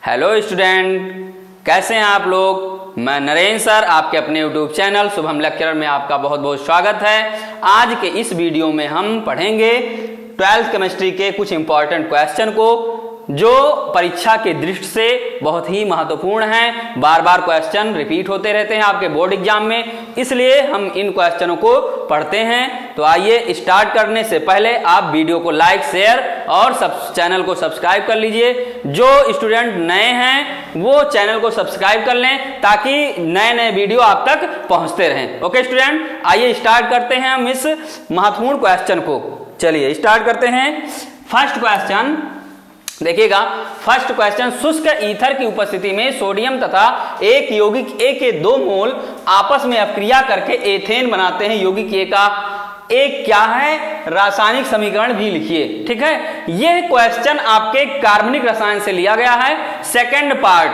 Hello student, कैसे हैं आप लोग। मैं नरेंद्र सर आपके अपने यूट्यूब चैनल शुभम लेक्चरर में आपका बहुत बहुत स्वागत है। आज के इस वीडियो में हम पढ़ेंगे 12th केमिस्ट्री के कुछ इंपॉर्टेंट क्वेश्चन को जो परीक्षा के दृष्टि से बहुत ही महत्वपूर्ण हैं। बार बार क्वेश्चन रिपीट होते रहते हैं आपके बोर्ड एग्जाम में, इसलिए हम इन क्वेश्चनों को पढ़ते हैं। तो आइए स्टार्ट करने से पहले आप वीडियो को लाइक शेयर और चैनल को सब्सक्राइब कर लीजिए। जो स्टूडेंट नए हैं वो चैनल को सब्सक्राइब कर लें ताकि नए नए वीडियो आप तक पहुंचते रहें। ओके स्टूडेंट, आइए स्टार्ट करते हैं हम इस महत्वपूर्ण क्वेश्चन को। चलिए स्टार्ट करते हैं। फर्स्ट क्वेश्चन देखिएगा। फर्स्ट क्वेश्चन, शुष्क ईथर की उपस्थिति में सोडियम तथा एक यौगिक ए के 2 मोल आपस में अपक्रिया करके एथेन बनाते हैं। यौगिक ए का एक क्या है, रासायनिक समीकरण भी लिखिए। ठीक है, यह क्वेश्चन आपके कार्बनिक रसायन से लिया गया है। सेकंड पार्ट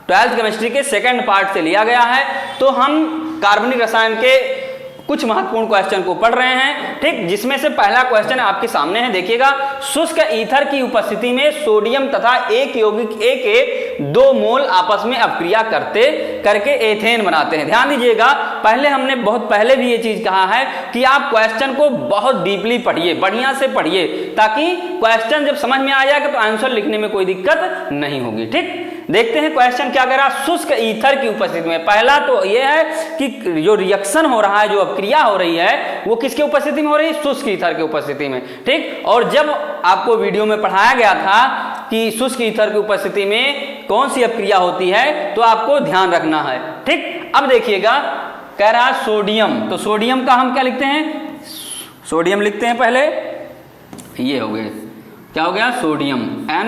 12th केमिस्ट्री के सेकंड पार्ट से लिया गया है। तो हम कार्बनिक रसायन के कुछ महत्वपूर्ण क्वेश्चन को पढ़ रहे हैं। ठीक, जिसमें से पहला क्वेश्चन आपके सामने है। देखिएगा, शुष्क ईथर की उपस्थिति में सोडियम तथा एक यौगिक ए के 2 मोल आपस में अपक्रिया करके एथेन बनाते हैं। ध्यान दीजिएगा, पहले हमने बहुत पहले भी ये चीज कहा है कि आप क्वेश्चन को बहुत डीपली पढ़िए, बढ़िया से पढ़िए, ताकि क्वेश्चन जब समझ में आ जाएगा तो आंसर लिखने में कोई दिक्कत नहीं होगी। ठीक, देखते हैं क्वेश्चन क्या कह रहा है। शुष्क ईथर की उपस्थिति में पहला तो यह है कि जो रिएक्शन हो रहा है, जो अपक्रिया हो रही है, वो किसके उपस्थिति में हो रही है, शुष्क ईथर की उपस्थिति में। ठीक, और जब आपको वीडियो में पढ़ाया गया था कि शुष्क ईथर की उपस्थिति में कौन सी अपक्रिया होती है, तो आपको ध्यान रखना है। ठीक, अब देखिएगा, कह रहा है सोडियम। तो सोडियम का हम क्या लिखते हैं, सोडियम लिखते हैं पहले। ये हो गया, क्या हो गया, सोडियम Na।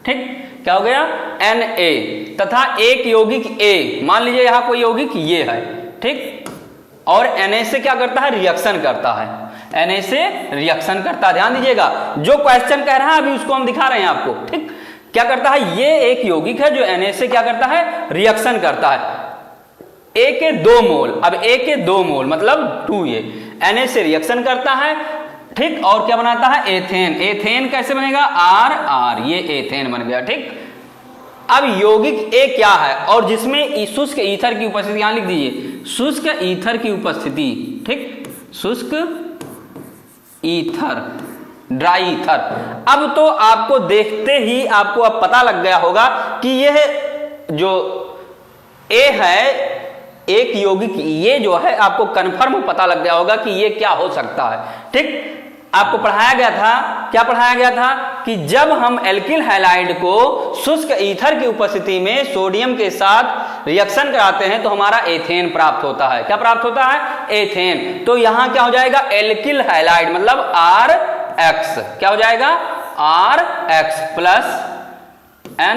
ठीक, क्या हो गया, Na तथा एक यौगिक A, मान लीजिए यहां कोई यौगिक ये है। ठीक, और Na से क्या करता है, रिएक्शन करता है। Na से रिएक्शन करता है। ध्यान दीजिएगा, जो क्वेश्चन कह रहा है अभी उसको हम दिखा रहे हैं आपको। ठीक, क्या करता है, ये एक यौगिक है जो Na से क्या करता है, रिएक्शन करता है। A के 2 मोल, अब A के 2 मोल मतलब 2, ये Na से रिएक्शन करता है। ठीक, और क्या बनाता है, एथेन। एथेन कैसे बनेगा, R, ये एथेन बन गया। ठीक, अब यौगिक ए क्या है, और जिसमें शुष्क ईथर की उपस्थिति, यहां लिख दीजिए शुष्क ईथर की उपस्थिति। ठीक, शुष्क ईथर, ड्राई ईथर। अब तो आपको देखते ही आपको अब पता लग गया होगा कि यह जो ए है, एक यौगिक ये जो है, आपको कंफर्म पता लग गया होगा कि ये क्या हो सकता है। ठीक, आपको पढ़ाया गया था, क्या पढ़ाया गया था कि जब हम एल्किल हैलाइड को शुष्क ईथर की उपस्थिति में सोडियम के साथ रिएक्शन कराते हैं तो हमारा एथेन प्राप्त होता है। क्या प्राप्त होता है, एथेन। तो यहां क्या हो जाएगा, एल्किल हैलाइड मतलब RX, क्या हो जाएगा, RX प्लस Na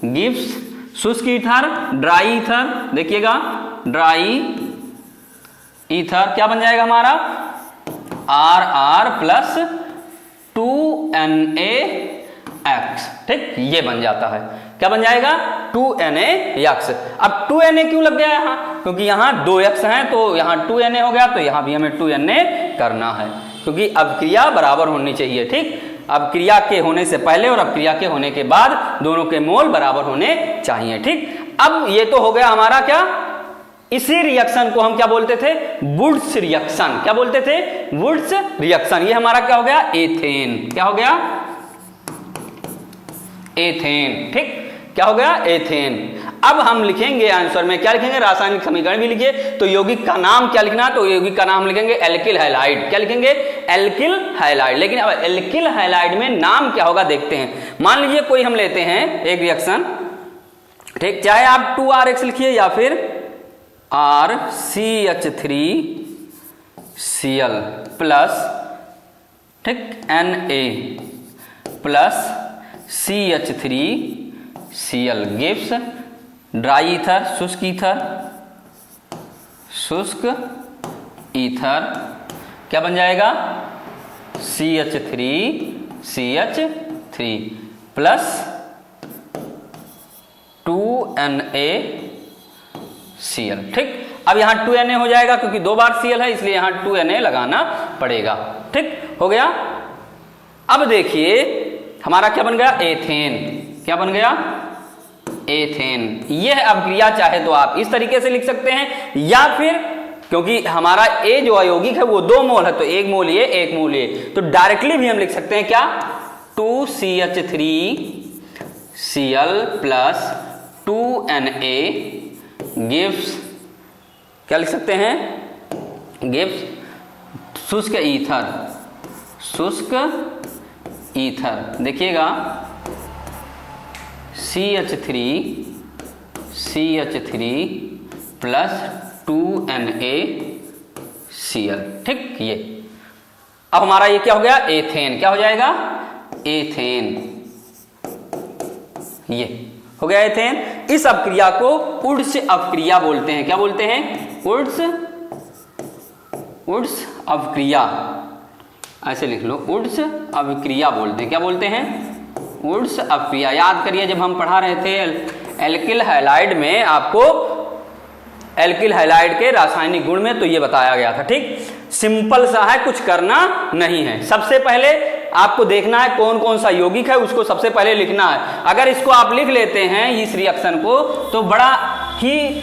गिव्स शुष्क ईथर, ड्राई ईथर। देखिएगा, ड्राई ईथर क्या बन जाएगा हमारा, RR प्लस 2NaX। ठीक, ये बन जाता है, क्या बन जाएगा, 2NaX। अब 2Na क्यों लग गया यहां, क्योंकि यहां 2X है तो यहां 2Na हो गया, तो यहां भी हमें 2Na करना है, क्योंकि अपक्रिया बराबर होनी चाहिए। ठीक, अपक्रिया के होने से पहले और अपक्रिया के होने के बाद दोनों के मोल बराबर होने चाहिए। ठीक, अब ये तो हो गया हमारा क्या, इसी रिएक्शन को हम क्या बोलते थे, वुड्स रिएक्शन। क्या बोलते थे, वुड्स रिएक्शन। ये हमारा क्या हो गया, एथेन। क्या हो गया, एथेन। ठीक, क्या हो गया, एथेन। अब हम लिखेंगे आंसर में, क्या लिखेंगे, रासायनिक समीकरण भी लिखिए। तो यौगिक का नाम क्या लिखना, तो यौगिक का नाम लिखेंगे एल्किल हैलाइड। क्या लिखेंगे, एल्किल हैलाइड। लेकिन अब एल्किल हैलाइड में नाम क्या होगा देखते हैं। मान लीजिए कोई हम लेते हैं एक रिएक्शन। ठीक, चाहे आप 2RX लिखिए या फिर RCH3Cl प्लस, ठीक, Na plus CH3Cl gives dry ether, शुष्क ईथर, शुष्क ईथर क्या बन जाएगा, CH3 प्लस 2NaCl। ठीक, अब यहां 2Na हो जाएगा क्योंकि 2 बार Cl है, इसलिए यहां 2Na लगाना पड़ेगा। ठीक हो गया। अब देखिए हमारा क्या बन गया, एथेन। क्या बन गया, एथेन। यह अभिक्रिया चाहे तो आप इस तरीके से लिख सकते हैं, या फिर क्योंकि हमारा ए जो अयौगिक है वो 2 मोल है, तो 1 मोल ये 1 मोल ये, तो डायरेक्टली भी हम लिख सकते हैं क्या, 2CH3Cl प्लस 2Na गिव्स, क्या लिख सकते हैं, गिव्स शुष्क ईथर। शुष्क ईथर देखिएगा, CH3 प्लस 2NaCl। ठीक, ये अब हमारा ये क्या हो गया, एथेन। क्या हो जाएगा, एथेन। ये हो गया एथेन। इस अपक्रिया को उड्स अपक्रिया बोलते हैं। क्या बोलते हैं, उड्स अपक्रिया। ऐसे लिख लो, उड्स अपक्रिया बोलते हैं। क्या बोलते हैं, उड्स अपक्रिया। याद करिए जब हम पढ़ा रहे थे एल्किल हैलाइड में, आपको एल्किल हैलाइड के रासायनिक गुण में तो ये बताया गया था। ठीक, सिंपल सा है, कुछ करना नहीं है। सबसे पहले आपको देखना है कौन कौन सा यौगिक है, उसको सबसे पहले लिखना है। अगर इसको आप लिख लेते हैं इस रिएक्शन को, तो बड़ा ही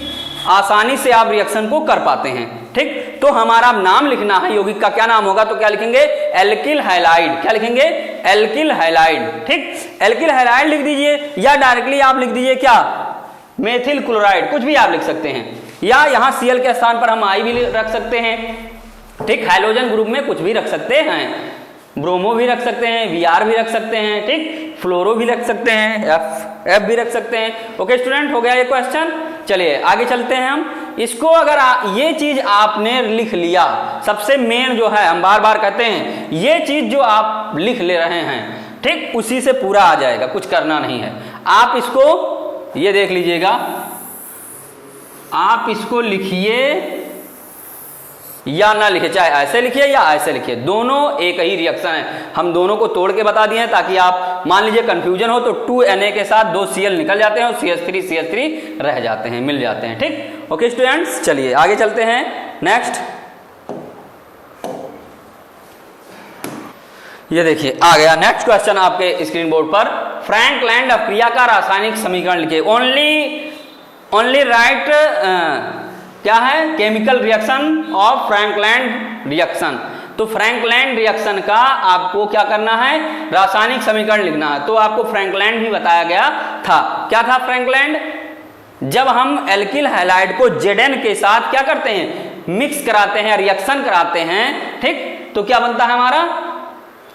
आसानी से आप रिएक्शन को कर पाते हैं। ठीक, तो हमारा नाम लिखना है यौगिक का, क्या नाम होगा, तो क्या लिखेंगे, एल्किल हैलाइड। क्या लिखेंगे, एल्किल हैलाइड। ठीक, एल्किल हैलाइड लिख दीजिए, या डायरेक्टली आप लिख दीजिए क्या, मेथिल क्लोराइड, कुछ भी आप लिख सकते हैं, या यहां Cl के स्थान पर हम I भी रख सकते हैं। ठीक, हाइड्रोजन ग्रुप में कुछ भी रख सकते हैं, ब्रोमो भी रख सकते हैं, Br भी रख सकते हैं। ठीक, फ्लोरो भी रख सकते हैं, F भी रख सकते हैं। ओके स्टूडेंट, हो गया ये क्वेश्चन। चलिए आगे चलते हैं हम। इसको अगर ये चीज आपने लिख लिया, सबसे मेन जो है, हम बार बार कहते हैं, ये चीज जो आप लिख ले रहे हैं, ठीक, उसी से पूरा आ जाएगा, कुछ करना नहीं है। आप इसको ये देख लीजिएगा, आप इसको लिखिए या ना लिखिए, चाहे ऐसे लिखिए या ऐसे लिखिए, दोनों एक ही रिएक्शन है। हम दोनों को तोड़ के बता दिए हैं ताकि आप मान लीजिए कंफ्यूजन हो तो 2Na के साथ 2 Cl निकल जाते हैं और CH3 रह जाते हैं, मिल जाते हैं। ठीक, ओके स्टूडेंट्स, चलिए आगे चलते हैं। नेक्स्ट ये देखिए आ गया नेक्स्ट क्वेश्चन आपके स्क्रीन बोर्ड पर। फ्रैंकलैंड अपक्रिया का रासायनिक समीकरण लिखिए। ओनली राइट क्या है, chemical reaction of Frankland reaction. तो फ्रैंकलैंड रिएक्शन का आपको क्या करना है, रासायनिक समीकरण लिखना है। तो आपको फ्रैंकलैंड भी बताया गया था। क्या था फ्रैंकलैंड, जब हम एल्किल हैलाइड को Zn के साथ क्या करते हैं, मिक्स कराते हैं, रिएक्शन कराते हैं, ठीक, तो क्या बनता है हमारा,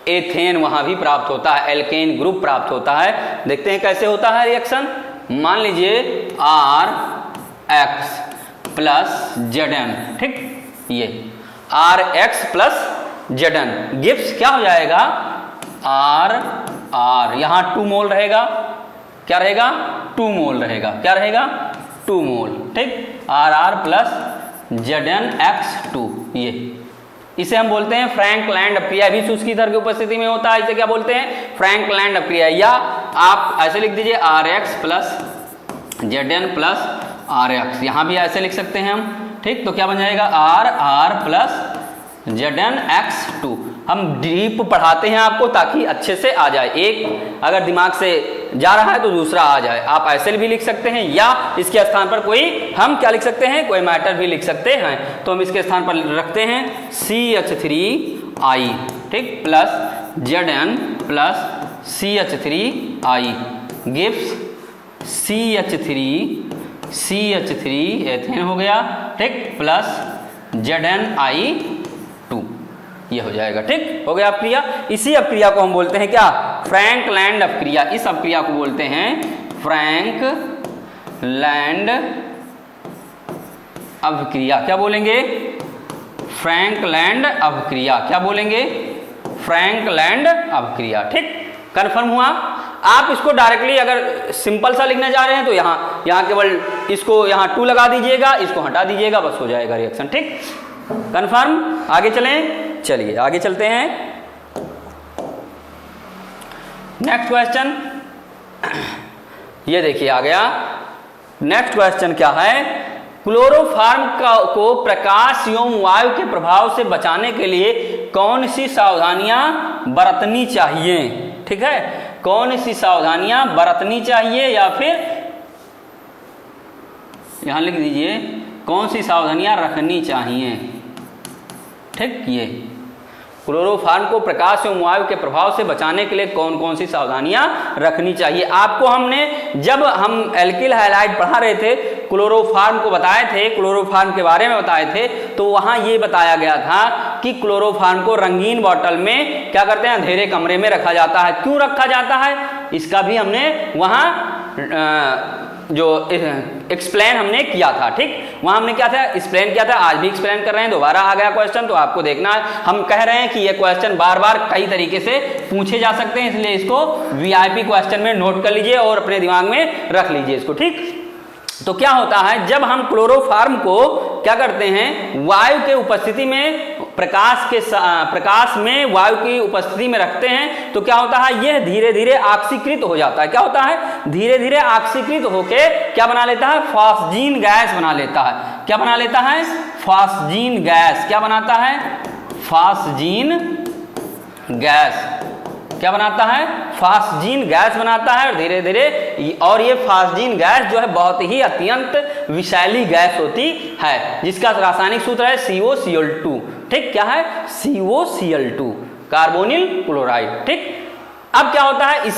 एथेन वहां भी प्राप्त होता है, एल्केन ग्रुप प्राप्त होता है। देखते हैं कैसे होता है रिएक्शन। मान लीजिए RX प्लस Zn, ठीक, ये RX प्लस Zn गिव्स क्या हो जाएगा, R यहां 2 मोल रहेगा। क्या रहेगा, 2 मोल रहेगा। क्या रहेगा, 2 मोल। ठीक, RR प्लस ZnX2, ये इसे हम बोलते हैं फ्रैंकलैंड अपक्रिया। भी शुष्क ईथर की उपस्थिति में होता है, इसे क्या बोलते हैं, फ्रैंकलैंड अपक्रिया। या आप ऐसे लिख दीजिए RX plus Zn plus RX, यहां भी ऐसे लिख सकते हैं हम। ठीक, तो क्या बन जाएगा, RR प्लस ZnX2। हम डीप पढ़ाते हैं आपको ताकि अच्छे से आ जाए, एक अगर दिमाग से जा रहा है तो दूसरा आ जाए। आप ऐसे भी लिख सकते हैं, या इसके स्थान पर कोई हम क्या लिख सकते हैं, कोई मैटर भी लिख सकते हैं। तो हम इसके स्थान पर रखते हैं CH3I, ठीक, plus Zn plus CH3I gives CH3 ethane हो गया, ठीक, प्लस ZnI2, ये हो जाएगा। ठीक, हो गया अपक्रिया। इसी अपक्रिया को हम बोलते हैं क्या, फ्रैंकलैंड अपक्रिया। इस अपक्रिया को बोलते हैं फ्रैंकलैंड अपक्रिया। क्या बोलेंगे, फ्रैंकलैंड अपक्रिया। क्या बोलेंगे, फ्रैंकलैंड अपक्रिया। ठीक, कंफर्म हुआ। आप इसको डायरेक्टली अगर सिंपल सा लिखने जा रहे हैं तो यहाँ केवल इसको यहाँ 2 लगा दीजिएगा, इसको हटा दीजिएगा, बस हो जाएगा रिएक्शन। ठीक, कंफर्म। आगे चलें, चलिए आगे चलते हैं। नेक्स्ट क्वेश्चन ये देखिए आ गया। नेक्स्ट क्वेश्चन क्या है, क्लोरोफॉर्म को प्रकाश एवं वायु के प्रभाव से बचाने के लिए कौन सी सावधानियां बरतनी चाहिए। ठीक है, कौन सी सावधानियां बरतनी चाहिए, या फिर यहां लिख दीजिए कौन सी सावधानियां रखनी चाहिए। ठीक, ये क्लोरोफॉर्म को प्रकाश एवं वायु के प्रभाव से बचाने के लिए कौन कौन सी सावधानियां रखनी चाहिए। आपको हमने जब हम एल्किल हैलाइड पढ़ा रहे थे, क्लोरोफॉर्म को बताए थे, क्लोरोफॉर्म के बारे में बताए थे, तो वहां ये बताया गया था कि क्लोरोफॉर्म को रंगीन बॉटल में क्या करते हैं, अंधेरे कमरे में रखा जाता है। क्यों रखा जाता है, इसका भी हमने वहां जो एक्सप्लेन हमने किया था। ठीक, वहां हमने क्या था, एक्सप्लेन किया था, आज भी एक्सप्लेन कर रहे हैं। दोबारा आ गया क्वेश्चन तो आपको देखना है। हम कह रहे हैं कि ये क्वेश्चन बार बार कई तरीके से पूछे जा सकते हैं, इसलिए इसको वीआईपी क्वेश्चन में नोट कर लीजिए और अपने दिमाग में रख लीजिए इसको। ठीक, तो क्या होता है, जब हम क्लोरोफॉर्म को क्या करते हैं, वायु के उपस्थिति में, प्रकाश में वायु की उपस्थिति में रखते हैं, तो क्या होता है, यह धीरे धीरे ऑक्सीकृत हो जाता है। क्या होता है, धीरे धीरे ऑक्सीकृत होके क्या बना लेता है, फॉस्जीन गैस बना लेता है। क्या बना लेता है, फॉस्जीन गैस। क्या बनाता है, फॉस्जीन गैस। क्या बनाता है, फॉस्जीन गैस बनाता है। और धीरे धीरे, और ये फॉस्जीन गैस जो है बहुत ही अत्यंत विषैली गैस होती है, जिसका रासायनिक सूत्र है COCl2। ठीक, क्या है, COCl2, कार्बोनिल क्लोराइड। ठीक, अब क्या होता है,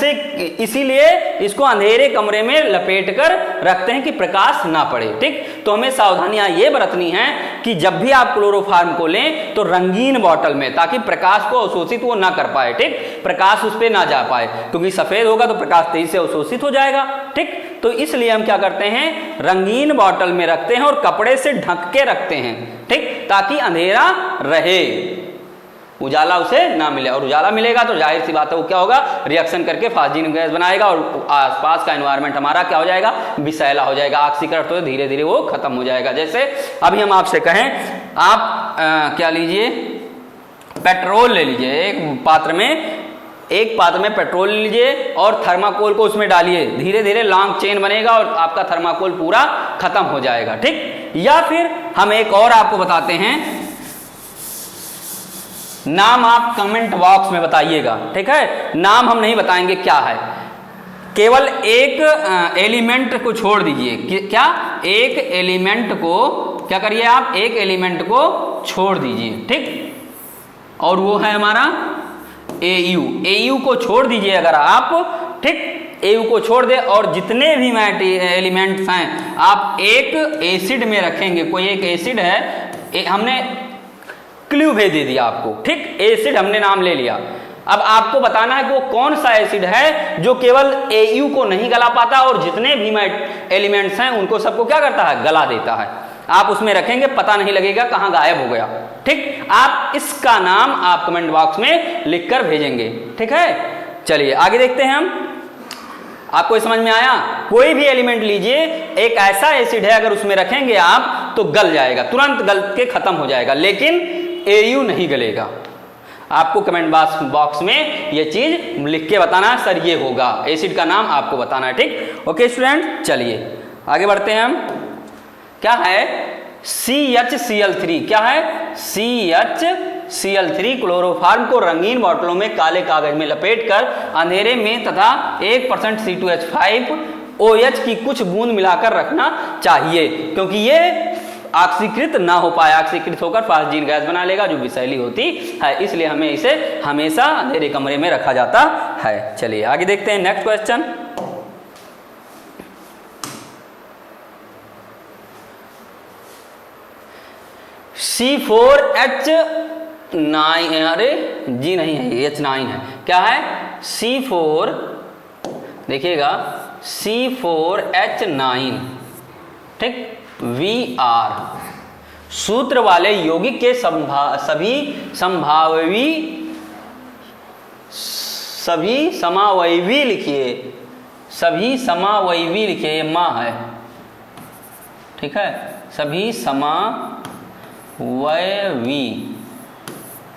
इसीलिए इसको अंधेरे कमरे में लपेट कर रखते हैं कि प्रकाश ना पड़े। ठीक, तो हमें सावधानियां ये बरतनी है कि जब भी आप क्लोरोफॉर्म को लें तो रंगीन बॉटल में, ताकि प्रकाश को अवशोषित वो ना कर पाए। ठीक, प्रकाश उस पर ना जा पाए, क्योंकि सफेद होगा तो प्रकाश तेजी से अवशोषित हो जाएगा। ठीक, तो इसलिए हम क्या करते हैं, रंगीन बॉटल में रखते हैं और कपड़े से ढक के रखते हैं। ठीक, ताकि अंधेरा रहे, उजाला उसे ना मिले। और उजाला मिलेगा तो जाहिर सी बात है वो क्या होगा, रिएक्शन करके फॉस्जीन गैस बनाएगा और आसपास का एनवायरनमेंट हमारा क्या हो जाएगा, विषैला हो जाएगा, ऑक्सीकरण तो धीरे धीरे वो खत्म हो जाएगा। जैसे अभी हम आपसे कहें, आप क्या लीजिए, पेट्रोल ले लीजिए, एक पात्र में पेट्रोल लीजिए और थर्माकोल को उसमें डालिए, धीरे धीरे लॉन्ग चेन बनेगा और आपका थर्माकोल पूरा खत्म हो जाएगा। ठीक, या फिर हम एक और आपको बताते हैं, नाम आप कमेंट बॉक्स में बताइएगा। ठीक है, नाम हम नहीं बताएंगे क्या है, केवल एक एलिमेंट को छोड़ दीजिए। क्या, एक एलिमेंट को क्या करिए आप, एक एलिमेंट को छोड़ दीजिए। ठीक, और वो है हमारा AU को छोड़ दीजिए अगर आप। ठीक, AU को छोड़ दे और जितने भी एलिमेंट्स हैं आप एक एसिड में रखेंगे। कोई एक एसिड है, हमने क्लू भेज दे दिया आपको। ठीक, एसिड हमने नाम ले लिया, अब आपको बताना है कि वो कौन सा एसिड है जो केवल AU को नहीं गला पाता और जितने भी एलिमेंट्स हैं उनको सबको क्या करता है, गला देता है। आप उसमें रखेंगे, पता नहीं लगेगा कहां गायब हो गया। ठीक, आप इसका नाम आप कमेंट बॉक्स में लिखकर भेजेंगे। ठीक है, चलिए आगे देखते हैं हम। आपको समझ में आया, कोई भी एलिमेंट लीजिए, एक ऐसा एसिड है अगर उसमें रखेंगे आप तो गल जाएगा, तुरंत गल के खत्म हो जाएगा, लेकिन AU नहीं गलेगा। आपको कमेंट बॉक्स में ये चीज लिख के बताना, सर ये होगा, एसिड का नाम आपको बताना है। ठीक, ओके स्टूडेंट, चलिए आगे बढ़ते हैं हम। क्या है, CHCl3। क्या है, CHCl3 क्लोरोफॉर्म को रंगीन बोतलों में काले कागज में लपेटकर अंधेरे में तथा 1% C2H5OH की कुछ बूंद मिलाकर रखना चाहिए, क्योंकि ये ऑक्सीकृत ना हो पाए, ऑक्सीकृत होकर फॉस्जीन गैस बना लेगा जो विषैली होती है, इसलिए हमें इसे हमेशा अंधेरे कमरे में रखा जाता है। चलिए आगे देखते हैं नेक्स्ट क्वेश्चन। C4H9, अरे जी नहीं है, H9 है। क्या है, C4, देखिएगा C4H9। ठीक, Vr सूत्र वाले यौगिक के सभी समावयवी लिखिए, सभी समावयवी लिखिए, ये माँ है। ठीक है, सभी समावयवी।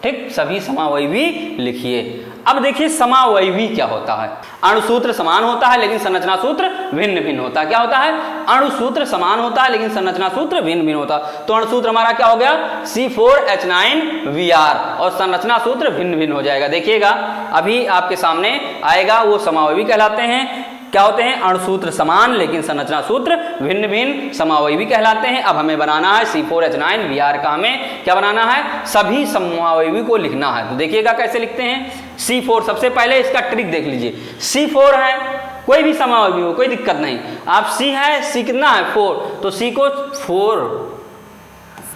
ठीक, सभी समावयवी लिखिए। अब देखिए समावयवी क्या होता है। अणुसूत्र समान होता है लेकिन संरचना सूत्र भिन्न भिन्न होता है। क्या होता है? अणुसूत्र समान होता है लेकिन संरचना सूत्र भिन्न भिन्न होता है। तो अणुसूत्र हमारा क्या हो गया? C4H9Br और संरचना सूत्र भिन्न भिन्न हो जाएगा। देखिएगा अभी आपके सामने आएगा, वो समावयवी कहलाते हैं। क्या होते हैं? अणुसूत्र समान लेकिन संरचना सूत्र भिन्न भिन्न, समावयवी कहलाते हैं। अब हमें बनाना है C4H9Br का, हमें क्या बनाना है? सभी समावयवी को लिखना है। तो देखिएगा कैसे लिखते हैं। C4 सबसे पहले इसका ट्रिक देख लीजिए। C4 है, कोई भी समावयवी हो कोई दिक्कत नहीं। आप C है, C कितना है? 4, तो C को 4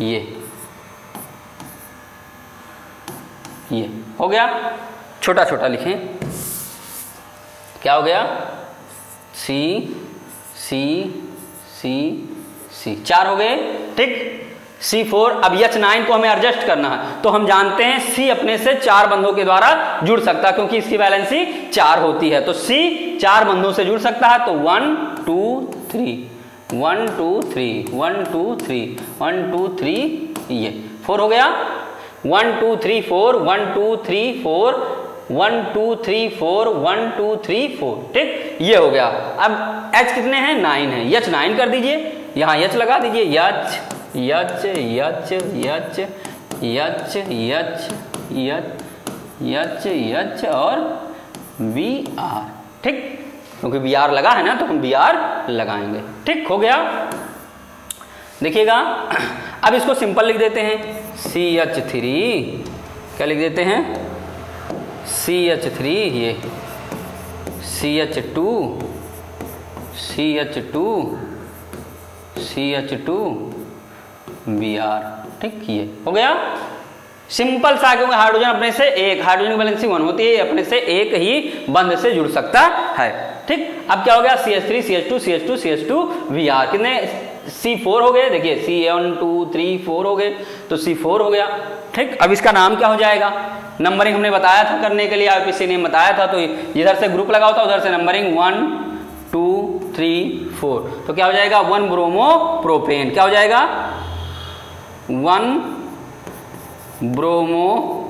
ये हो गया। छोटा छोटा लिखें, क्या हो गया? C C C C 4 हो गए, ठीक। C4, अब H9 को हमें एडजस्ट करना है, तो हम जानते हैं C अपने से 4 बंधों के द्वारा जुड़ सकता है क्योंकि इसकी वैलेंसी 4 होती है। तो C 4 बंधों से जुड़ सकता है। तो 1 2 3 1 2 3 1 2 3 1 2 3 ये 4 हो गया। 1 2 3 4 1 2 3 4 1 2 3 4 1 2 3 4, ठीक, ये हो गया। अब H कितने हैं? 9 है। H9 कर दीजिए, यहाँ H लगा दीजिए। H H H H H H H H और Br, ठीक, क्योंकि Br लगा है ना तो हम Br लगाएंगे, ठीक हो गया। देखिएगा अब इसको सिंपल लिख देते हैं। CH3 क्या लिख देते हैं? CH3 ये CH2 CH2 CH2 Br, ठीक, ये हो गया। सिंपल सा, क्योंकि हाइड्रोजन अपने से एक, हाइड्रोजन की वैलेंसी 1 होती है, अपने से एक ही बंध से जुड़ सकता है, ठीक। अब क्या हो गया? CH3 CH2 CH2 CH2 Br, कितने? C4 हो गए। देखिए C1 2 3 4 हो गए, तो C4 हो गया, ठीक। अब इसका नाम क्या हो जाएगा? नंबरिंग हमने बताया था करने के लिए, IPC ने बताया था, तो इधर से ग्रुप लगा होता, उधर से नंबरिंग 1 2 3 4, तो क्या हो जाएगा? 1 ब्रोमो प्रोपेन। क्या हो जाएगा? 1 ब्रोमो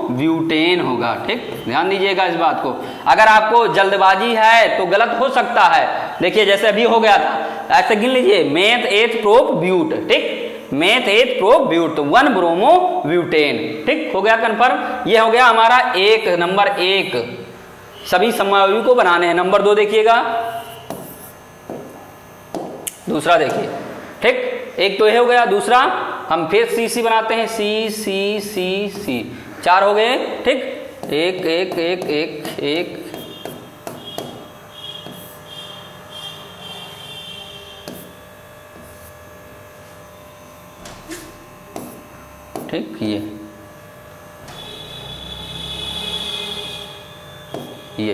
ब्यूटेन होगा, ठीक। ध्यान दीजिएगा इस बात को। अगर आपको जल्दबाजी है तो गलत हो सकता है। देखिए जैसे अभी हो गया था, ऐसे गिन लीजिए, मेथ एथ प्रोप ब्यूट, ठीक, मेथ एथ प्रोप ब्यूट, तो 1 ब्रोमो ब्यूटेन, ठीक हो गया कंफर्म। ये हो गया हमारा नंबर 1। सभी समावयवी को बनाने हैं। नंबर 2 देखिएगा, दूसरा देखिए, ठीक। एक तो ये हो गया, दूसरा हम फिर CC बनाते हैं। C C C C 4 हो गए, ठीक। 1 1 1 1 1 ठीक, ये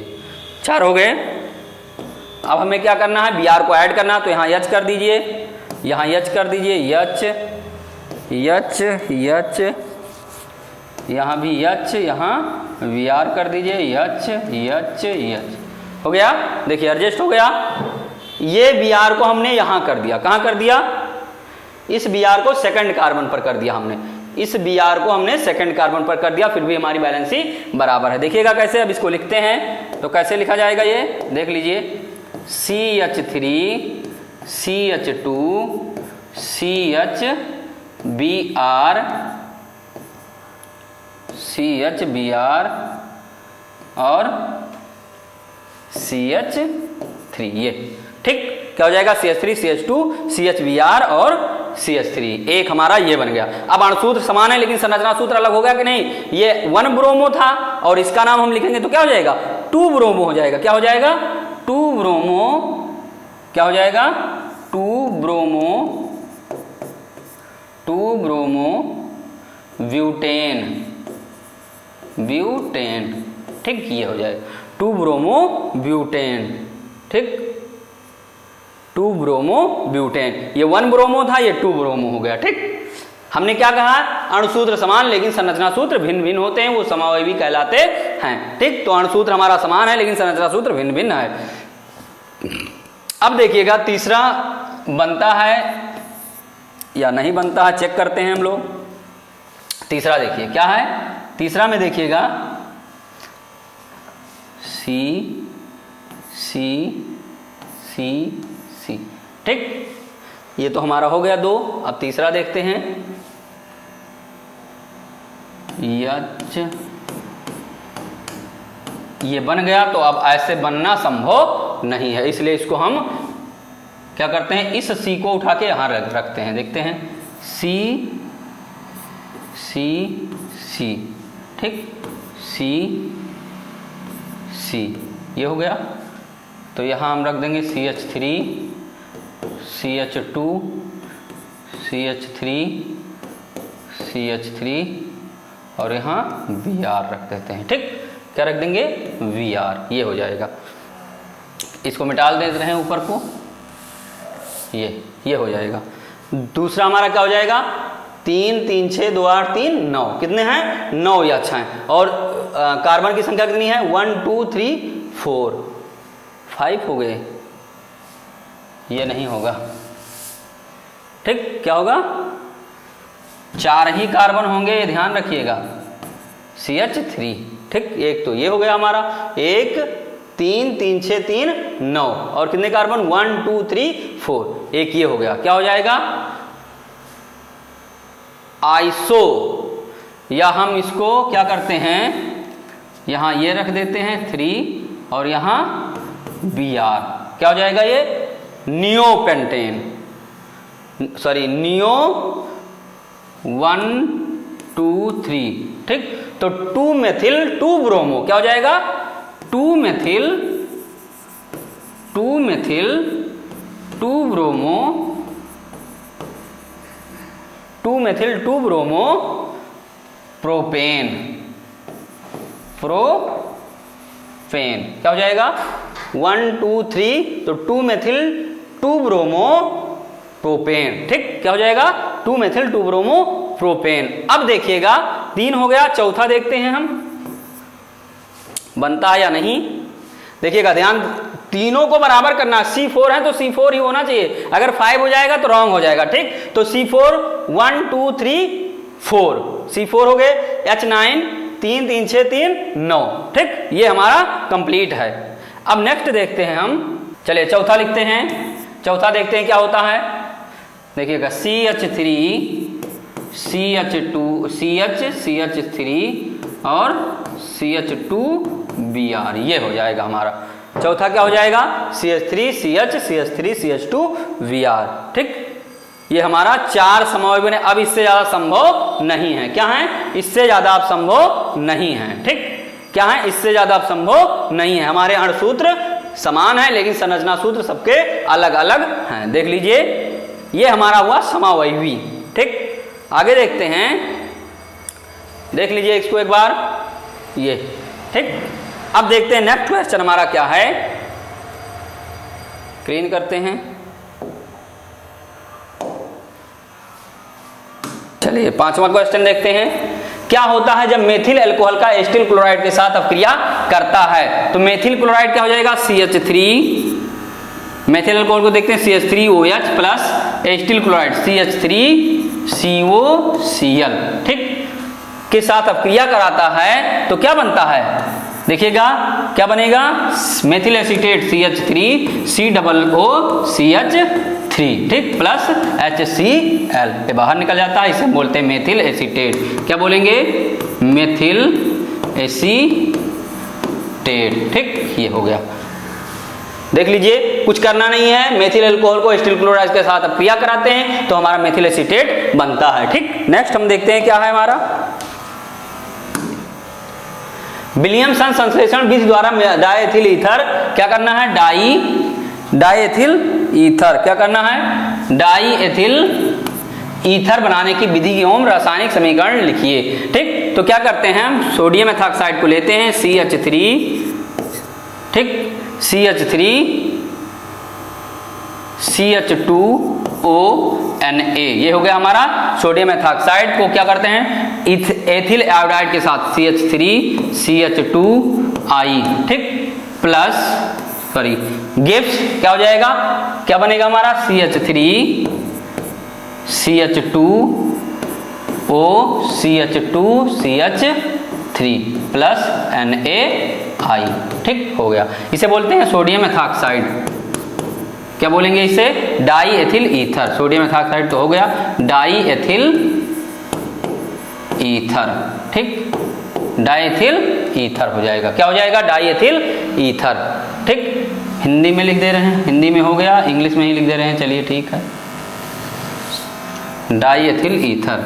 4 हो गए। अब हमें क्या करना है? Br को ऐड करना है, तो यहाँ H कर दीजिए, यहाँ H कर दीजिए, H H H, यहाँ भी H, यहाँ Br कर दीजिए, H H H हो गया। देखिए एडजस्ट हो गया। ये Br को हमने यहाँ कर दिया, कहाँ कर दिया? इस Br को सेकंड कार्बन पर कर दिया हमने, इस Br को हमने सेकंड कार्बन पर कर दिया, फिर भी हमारी बैलेंसी बराबर है। देखिएगा कैसे, अब इसको लिखते हैं तो कैसे लिखा जाएगा ये देख लीजिए। CH3 CH2 CHBr CHBr और CH3, ये ठीक क्या हो जाएगा? CH3 CH2 CHBr और CH3, एक हमारा ये बन गया। अब अणुसूत्र समान है लेकिन संरचना सूत्र अलग हो गया कि नहीं? ये 1 ब्रोमो था और इसका नाम हम लिखेंगे तो क्या हो जाएगा? 2 ब्रोमो हो जाएगा। क्या हो जाएगा? 2 ब्रोमो, क्या हो जाएगा? 2 ब्रोमो ब्यूटेन, ब्यूटेन, ठीक ये हो जाएगा 2 ब्रोमो ब्यूटेन, ठीक 2 ब्रोमो ब्यूटेन। ये 1 ब्रोमो था, ये 2 ब्रोमो हो गया, ठीक। हमने क्या कहा? अणुसूत्र समान लेकिन संरचना सूत्र भिन्न भिन्न होते हैं, वो समावयवी कहलाते हैं, ठीक। तो अणुसूत्र हमारा समान है लेकिन संरचना सूत्र भिन्न भिन्न है। अब देखिएगा तीसरा बनता है या नहीं बनता है, चेक करते हैं हम लोग। तीसरा देखिए क्या है? तीसरा में देखिएगा सी सी सी सी, ठीक। ये तो हमारा हो गया 2। अब तीसरा देखते हैं, एच, ये बन गया। तो अब ऐसे बनना संभव नहीं है, इसलिए इसको हम क्या करते हैं, इस सी को उठा के यहां रखते हैं। देखते हैं सी सी सी, ठीक, सी सी, ये हो गया। तो यहां हम रख देंगे CH3 CH2 CH3 CH3 और यहाँ Br रख देते हैं, ठीक। क्या रख देंगे, Br, ये हो जाएगा। इसको मिटा दे रहे हैं ऊपर को, ये हो जाएगा। दूसरा हमारा क्या हो जाएगा, 3 3 6 2 8 3 9, कितने हैं, 9 या 6 हैं। और कार्बन की संख्या कितनी है, 1 2 3 4 5 हो गए, ये नहीं होगा, ठीक। क्या होगा, 4 ही कार्बन होंगे, ये ध्यान रखिएगा, CH3, ठीक। एक तो ये हो गया हमारा, 1 3 3 6 3 9 और कितने कार्बन, 1 2 3 4, एक ये हो गया। क्या हो जाएगा, आइसो, या हम इसको क्या करते हैं, यहां ये रख देते हैं 3 और यहां Br, क्या हो जाएगा, ये नियोपेंटेन, सॉरी नियो 1 2 3, ठीक। तो 2 मेथिल 2 ब्रोमो, क्या हो जाएगा, 2 methyl 2 bromo 2 methyl 2 bromo propane, क्या हो जाएगा, 1 2 3, तो 2 मेथिल 2 ब्रोमो प्रोपेन, ठीक। क्या हो जाएगा, 2 मेथिल 2 ब्रोमो प्रोपेन। अब देखिएगा 3 हो गया, चौथा देखते हैं हम बनता है या नहीं। देखिएगा ध्यान, तीनों को बराबर करना, C4 है तो C4 ही होना चाहिए, अगर 5 हो जाएगा तो रॉन्ग हो जाएगा, ठीक। तो C4 1 2 3 4, C4 हो गए, H9 3 3 6 3 9, ठीक। ये हमारा कंप्लीट है। अब नेक्स्ट देखते हैं हम, चलिए चौथा लिखते हैं। चौथा देखते हैं क्या होता है, देखिएगा CH3 CH2 CH3 और CH2 Br, ये हो जाएगा हमारा चौथा। क्या हो जाएगा, CH3 CH CH3 CH2 Br, ठीक। ये हमारा 4 समवाय बने। अब इससे ज्यादा संभव नहीं है, क्या है, इससे ज्यादा आप संभव नहीं है, ठीक। क्या है, इससे ज्यादा आप संभव नहीं है। हमारे अणुसूत्र समान है लेकिन संरचना सूत्र सबके अलग अलग हैं। देख लीजिए, ये हमारा हुआ समावयवी, ठीक। आगे देखते हैं, देख लीजिए इसको एक बार, ये, ठीक। अब देखते हैं नेक्स्ट क्वेश्चन हमारा क्या है, क्लीन करते हैं। चलिए 5वां क्वेश्चन देखते हैं। क्या होता है जब मेथिल अल्कोहल का एसिटिल क्लोराइड के साथ अपक्रिया करता है। तो मेथिल क्लोराइड क्या हो जाएगा, CH3, मेथिल अल्कोहल को देखते हैं CH3OH plus acetyl chloride CH3COCl, ठीक, के साथ अपक्रिया कराता है तो क्या बनता है, देखिएगा क्या बनेगा, मेथिल एसीटेट CH3COOCH3, ठीक, प्लस HCl, ये बाहर निकल जाता है, इसे बोलते हैं मेथिल एसीटेट। क्या बोलेंगे, मेथिल एसीटेट, ठीक, ये हो गया। देख लीजिए, कुछ करना नहीं है, मेथिल अल्कोहल को एसिटिल क्लोराइड के साथ अपक्रिया कराते हैं तो हमारा मेथिल एसीटेट बनता है, ठीक। नेक्स्ट हम देखते हैं क्या है हमारा, विलियमसन संश्लेषण विधि द्वारा डायएथिल ईथर, क्या करना है, डायएथिल ईथर, क्या करना है, डायएथिल ईथर बनाने की विधि एवं रासायनिक समीकरण लिखिए, ठीक। तो क्या करते हैं हम, सोडियम एथॉक्साइड को लेते हैं CH3, ठीक, CH3 CH2ONA, ये हो गया हमारा सोडियम एथॉक्साइड को क्या करते हैं एथिल आयोडाइड के साथ CH3CH2I, ठीक, प्लस सॉरी गिब्स, क्या हो जाएगा, क्या बनेगा हमारा CH3CH2O CH2CH प्लस NaI, ठीक हो गया। इसे बोलते हैं सोडियम एथॉक्साइड। क्या बोलेंगे इसे? Die ethyl ether. Sodium ethoxide तो हो गया, डाई एथिल ईथर, ठीक, डाई एथिल ईथर हो जाएगा। क्या हो जाएगा? डाई एथिल ईथर, ठीक। हिंदी में लिख दे रहे हैं, हिंदी में हो गया, इंग्लिश में ही लिख दे रहे हैं, चलिए ठीक है। Die ethyl ether,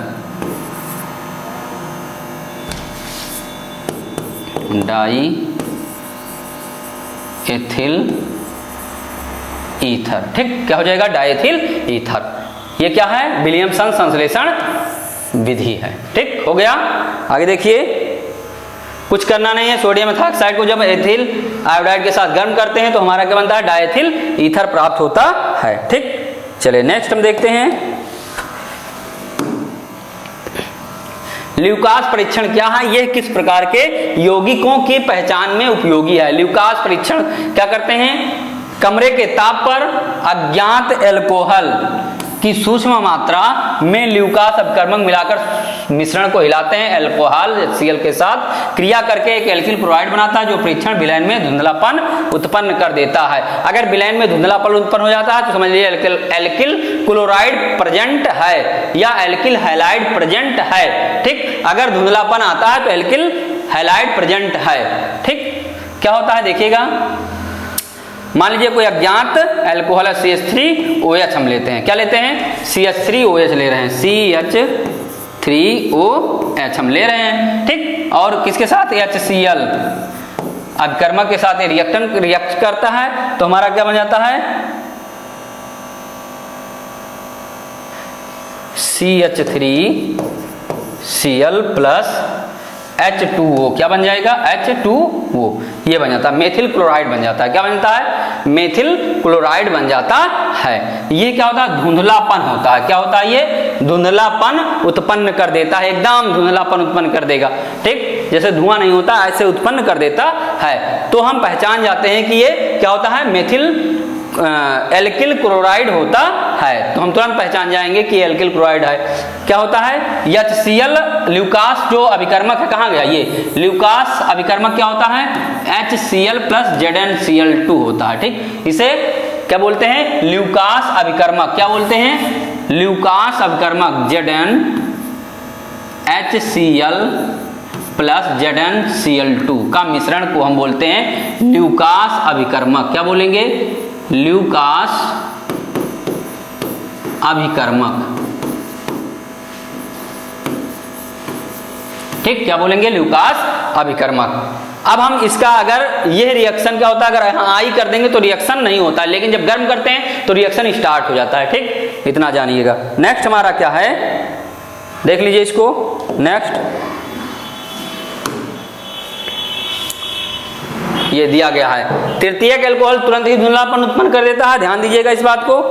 die ethyl ether, ठीक। क्या हो जाएगा? Die ethyl ether. ये क्या है? विलियमसन संश्लेषण विधि है, ठीक हो गया। आगे देखिए, कुछ करना नहीं है। सोडियम एथॉक्साइड को जब एथिल आयोडाइड के साथ गर्म करते हैं तो हमारा क्या बनता है? डायथिल ईथर प्राप्त होता है, ठीक। चलिए नेक्स्ट हम देखते हैं, ल्यूकास परीक्षण क्या है? यह किस प्रकार के यौगिकों की पहचान में उपयोगी है? ल्यूकास परीक्षण क्या करते हैं? कमरे के ताप पर अज्ञात एल्कोहल की सूक्ष्म मात्रा में ल्यूकास अपकर्मक मिलाकर मिश्रण को हिलाते हैं। एल्कोहल Cl के साथ क्रिया करके एक एल्किल क्लोराइड बनाता है, जो परीक्षण विलयन में धुंधलापन उत्पन्न कर देता है। अगर विलयन में धुंधलापन उत्पन्न हो जाता है तो समझ लीजिए एल्किल क्लोराइड प्रेजेंट है या एल्किल हैलाइड प्रेजेंट है, ठीक। अगर धुंधलापन आता है तो एल्किल हैलाइड प्रेजेंट है, ठीक। क्या होता है देखिएगा, मान लीजिए कोई अज्ञात एल्कोहल है CH3OH हम लेते हैं। क्या लेते हैं? CH3OH ले रहे हैं, CH3OH हम ले रहे हैं, ठीक। और किसके साथ? HCl अपकर्मक के साथ रिएक्ट करता है तो हमारा क्या बन जाता है? CH3Cl plus H2O। क्या बन जाएगा? H2O। ये बन जाता है, मेथिल क्लोराइड बन जाता है। क्या बन जाता है? मेथिल क्लोराइड बन जाता है। ये क्या होता है? धुंधलापन होता है। क्या होता है? ये धुंधलापन उत्पन्न कर देता है, एकदम धुंधलापन उत्पन्न कर देगा, ठीक। जैसे धुआं नहीं होता ऐसे उत्पन्न कर देता है। तो हम पहचान जाते हैं कि ये क्या होता है? मेथिल एल्किल क्लोराइड होता है। तो हम तुरंत पहचान जाएंगे कि एल्किल क्लोराइड है। क्या होता है? HCl ल्यूकास जो अभिकर्मक है, कहाँ गया ये? ल्यूकास अभिकर्मक क्या होता है? HCl प्लस ZnCl2 होता है, ठीक। इसे क्या बोलते हैं? ल्यूकास अभिकर्मक। क्या बोलते हैं? ल्यूकास अभिकर्मक ZnHCl प्लस ZnCl2 का मिश्रण को हम बोलते हैं ल्यूकास अभिकर्मक। क्या बोलेंगे? ल्यूकास अभिकर्मक, ठीक। क्या बोलेंगे? ल्यूकास अभिकर्मक। अब हम इसका अगर यह रिएक्शन क्या होता है, अगर आई कर देंगे तो रिएक्शन नहीं होता, लेकिन जब गर्म करते हैं तो रिएक्शन स्टार्ट हो जाता है, ठीक। इतना जानिएगा। नेक्स्ट हमारा क्या है, देख लीजिए इसको। नेक्स्ट ये दिया गया है, तृतीयक एल्कोहल तुरंत ही धुंधलापन उत्पन्न कर देता है। ध्यान दीजिएगा इस बात को।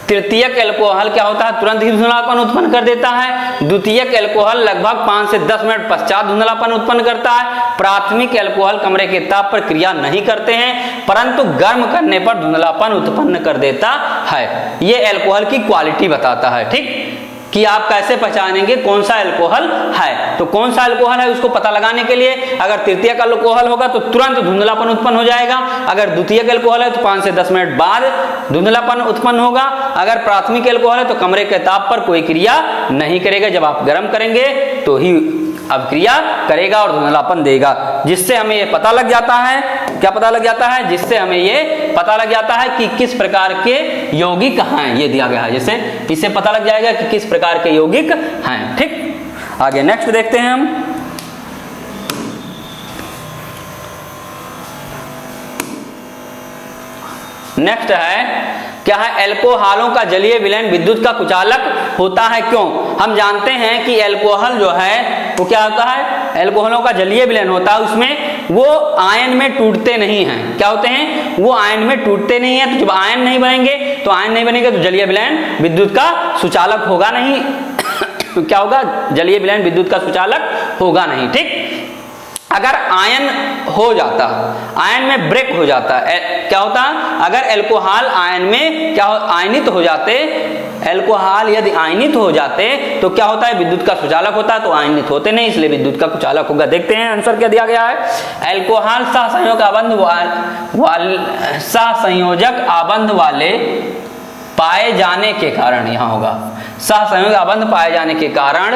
तृतीयक एल्कोहल क्या होता है? तुरंत ही धुंधलापन उत्पन्न कर देता है। द्वितीयक एल्कोहल लगभग 5 से 10 मिनट पश्चात धुंधलापन उत्पन्न करता है। प्राथमिक एल्कोहल कमरे के ताप पर क्रिया नहीं करते हैं, परंतु गर्म करने पर धुंधलापन उत्पन्न कर देता है। ये एल्कोहल की क्वालिटी बताता है, ठीक, कि आप कैसे पहचानेंगे कौन सा एल्कोहल है। तो कौन सा एल्कोहल है उसको पता लगाने के लिए अगर तृतीयक एल्कोहल होगा तो तुरंत धुंधलापन उत्पन्न हो जाएगा। अगर द्वितीयक एल्कोहल है तो 5 से 10 मिनट बाद धुंधलापन उत्पन्न होगा। अगर प्राथमिक एल्कोहल है तो कमरे के ताप पर कोई क्रिया नहीं करेगा, जब आप गर्म करेंगे तो ही अब क्रिया करेगा और धुंधलापन देगा। जिससे हमें ये पता लग जाता है, क्या पता लग जाता है? जिससे हमें ये पता लग जाता है कि किस प्रकार के यौगिक हैं, ये दिया गया है। जैसे इससे पता लग जाएगा कि किस प्रकार के यौगिक हैं, ठीक। आगे नेक्स्ट देखते हैं हम। नेक्स्ट है क्या है? एल्कोहलों का जलीय विलयन विद्युत का कुचालक होता है, क्यों? हम जानते हैं कि एल्कोहल जो है वो क्या होता है? एल्कोहलों का जलीय विलयन होता है, उसमें वो आयन में टूटते नहीं हैं। क्या होते हैं? वो आयन में टूटते नहीं है। तो जब आयन नहीं बनेंगे तो जलीय विलयन विद्युत का सुचालक होगा नहीं। तो क्या होगा? जलीय विलयन विद्युत का सुचालक होगा नहीं, ठीक। अगर आयन हो जाता, आयन में ब्रेक हो जाता, क्या होता, अगर अल्कोहल आयन में क्या आयनित हो जाते, अल्कोहल यदि आयनित हो जाते तो क्या होता है, विद्युत का सुचालक होता, तो आयनित होते नहीं, इसलिए विद्युत का कुचालक होगा। देखते हैं आंसर क्या दिया गया है। अल्कोहल सहसंयोजक आबंध वाले पाए जाने के कारण, यहां होगा सहसंयोजक आबंध पाए जाने के कारण,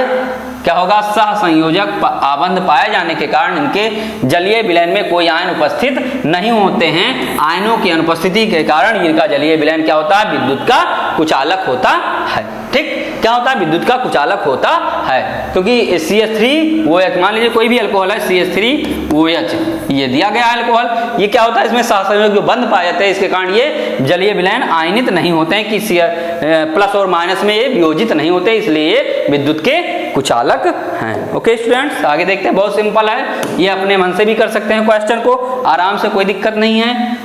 क्या होगा, सहसंयोजक आबंध पाए जाने के कारण इनके जलीय विलयन में कोई आयन उपस्थित नहीं होते हैं। आयनों की अनुपस्थिति के कारण इनका जलीय विलयन क्या होता है, विद्युत का कुचालक होता है। ठीक, क्या होता है, विद्युत का कुचालक होता है, क्योंकि CH3OH, मान लीजिए कोई भी अल्कोहल है CH3OH, ये दिया गया अल्कोहल, ये क्या होता है, इसमें सहसंयोजक जो बंध पाए जाते हैं, इसके कारण ये जलीय विलयन आयनित नहीं होते हैं, कि प्लस और माइनस में ये वियोजित नहीं होते, इसलिए ये विद्युत के कुचालक हैं। ओके स्टूडेंट्स, आगे देखते हैं। बहुत सिंपल है, ये अपने मन से भी कर सकते हैं क्वेश्चन को आराम से, कोई दिक्कत नहीं है।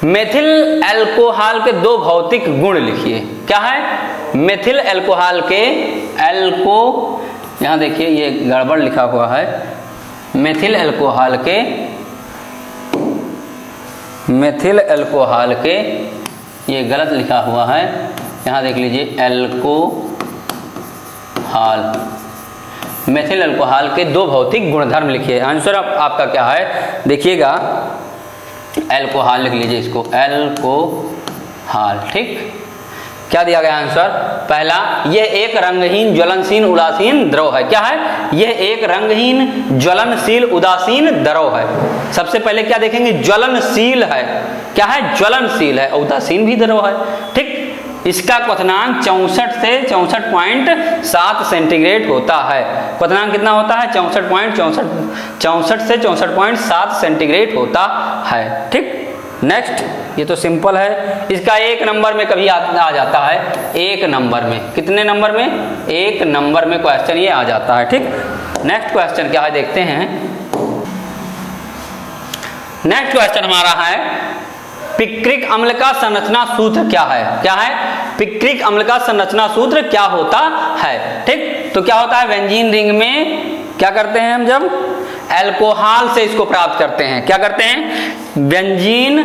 मेथिल अल्कोहल के दो भौतिक गुण लिखिए। क्या है, मेथिल अल्कोहल के यहां देखिए ये गड़बड़ लिखा हुआ है, मेथिल अल्कोहल के ये गलत लिखा हुआ है, यहां देख लीजिए अल्कोहल, मेथिल अल्कोहल के दो भौतिक गुणधर्म लिखिए। आंसर आपका क्या है, देखिएगा, अल्कोहल लिख लीजिए इसको, अल्कोहल। ठीक, क्या दिया गया आंसर, पहला, यह एक रंगहीन ज्वलनशील उदासीन द्रव है। क्या है, यह एक रंगहीन ज्वलनशील उदासीन द्रव है। सबसे पहले क्या देखेंगे, ज्वलनशील है, क्या है, ज्वलनशील है, उदासीन भी द्रव है। ठीक, इसका क्वथनांक 64 से 64.7 सेंटीग्रेड होता है। क्वथनांक कितना होता है, 64 से 64.7 सेंटीग्रेड होता है। ठीक, नेक्स्ट, ये तो सिंपल है, इसका 1 नंबर में कभी आ जाता है, 1 नंबर में, कितने नंबर में, 1 नंबर में क्वेश्चन ये आ जाता है। ठीक, नेक्स्ट क्वेश्चन क्या है, देखते हैं। नेक्स्ट क्वेश्चन हमारा है, पिक्रिक अम्ल का संरचना सूत्र क्या है। क्या है, पिक्रिक अम्ल का संरचना सूत्र क्या होता है। ठीक, तो क्या होता है, बेंजीन रिंग में क्या करते हैं हम, जब अल्कोहल से इसको प्राप्त करते हैं, क्या करते हैं, बेंजीन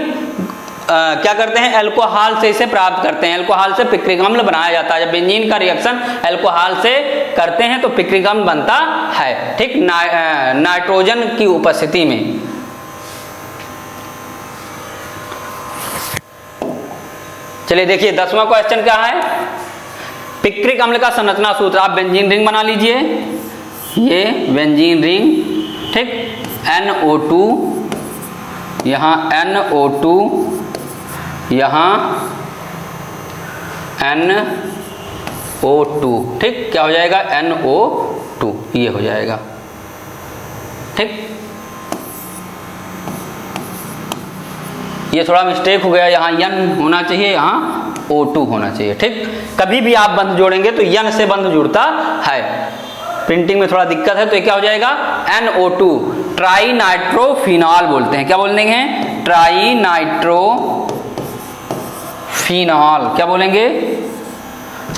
क्या करते हैं, अल्कोहल से इसे प्राप्त करते हैं, अल्कोहल से पिक्रिक अम्ल बनाया जाता है। जब बेंजीन का रिएक्शन अल्कोहल से करते हैं तो पिक्रिक अम्ल बनता है। ठीक, नाइट्रोजन की उपस्थिति में। चलिए देखिए 10वां क्वेश्चन क्या है, पिक्रिक अम्ल का संरचना सूत्र। आप बेंजीन रिंग बना लीजिए, ये बेंजीन रिंग, ठीक, NO2, यहाँ NO2, यहाँ NO2, ठीक, क्या हो जाएगा, NO2, ये हो जाएगा। ठीक, ये थोड़ा मिस्टेक हो गया, यहाँ N होना चाहिए, यहाँ O2 होना चाहिए। ठीक, कभी भी आप बंध जोड़ेंगे तो N से बंध जुड़ता है, प्रिंटिंग में थोड़ा दिक्कत है, तो ये क्या हो जाएगा, NO2, ट्राई नाइट्रोफिनॉल बोलते हैं। क्या बोलेंगे, ट्राई नाइट्रोफिनॉल, क्या बोलेंगे,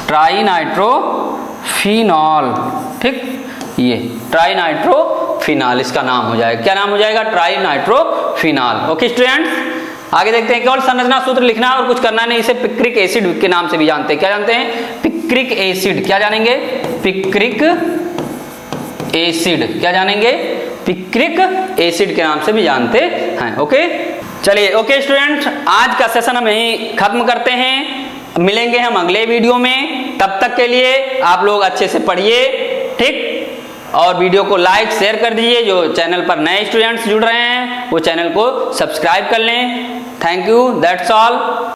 ट्राई नाइट्रोफिनॉल। ठीक, ये ट्राई नाइट्रोफिनॉल इसका नाम हो जाएगा। क्या नाम हो जाएगा, ट्राई नाइट्रोफिनॉल। ओके स्टूडेंट्स, आगे देखते हैं। केवल संरचना सूत्र लिखना और कुछ करना नहीं। इसे पिक्रिक एसिड के नाम से भी जानते हैं। क्या जानते हैं, पिक्रिक एसिड। क्या जानेंगे, पिक्रिक एसिड। क्या जानेंगे, पिक्रिक एसिड के नाम से भी जानते हैं। ओके, चलिए ओके स्टूडेंट, आज का सेशन हम यहीं खत्म करते हैं। मिलेंगे हम अगले वीडियो में, तब तक के लिए आप लोग अच्छे से पढ़िए। ठीक, और वीडियो को लाइक शेयर कर दीजिए। जो चैनल पर नए स्टूडेंट्स जुड़ रहे हैं वो चैनल को सब्सक्राइब कर लें। Thank you, that's all.